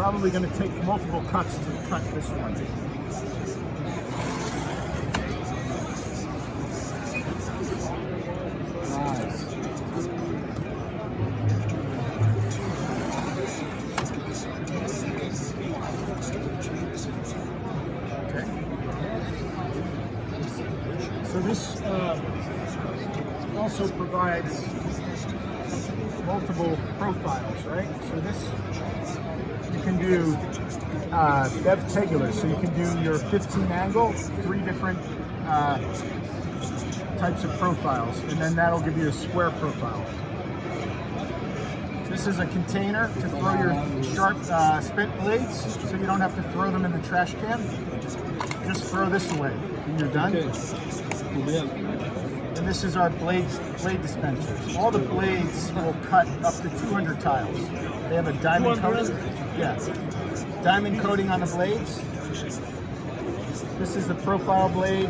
probably going to take multiple cuts to cut this one. Nice. Okay. So this also provides multiple profiles, right? So this, you can do bev-tegular, so you can do your 15 angle, 3 different types of profiles, and then that'll give you a square profile. This is a container to throw your sharp spit blades, so you don't have to throw them in the trash can. Just throw this away, and you're done. And this is our blade dispensers. All the blades will cut up to 200 tiles. They have a diamond coating. Yeah, diamond coating on the blades. This is the profile blade,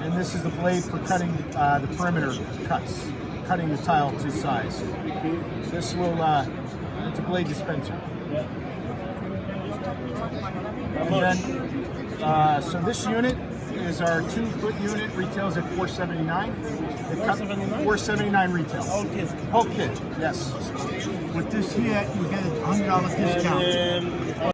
and this is the blade for cutting the perimeter cuts, cutting the tile to size. This will, it's a blade dispenser. And then, so this unit is our 2-foot unit, retails at $479. $479 retail. Whole kit, yes. With this here, you get a $100 discount.